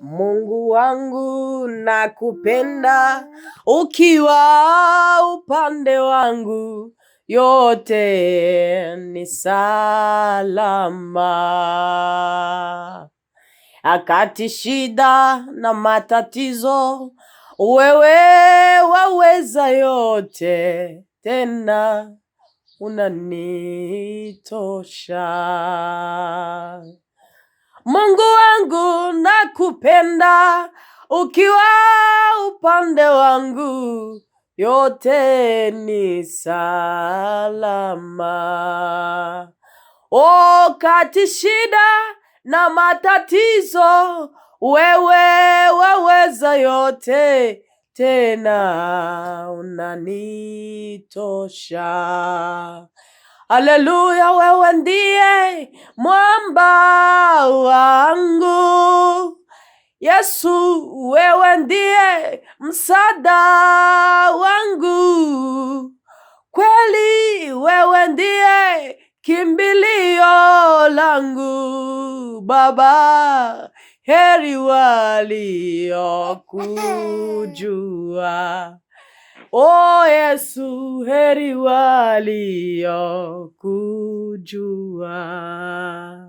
Mungu wangu nakupenda, ukiwa upande wangu yote ni salama. Akati shida na matatizo, wewe waweza yote, tena unanitosha. Mungu wangu nakupenda, ukiwa upande wangu yote ni salama. Kati shida na matatizo, wewe waweza yote, tena unanitosha. Haleluya, wewe ndiye mwamba wangu. Yesu, wewe ndiye msaada wangu. Kweli wewe ndiye kimbilio langu. Baba, heri waliokujua. Yesu, heri waliokujua.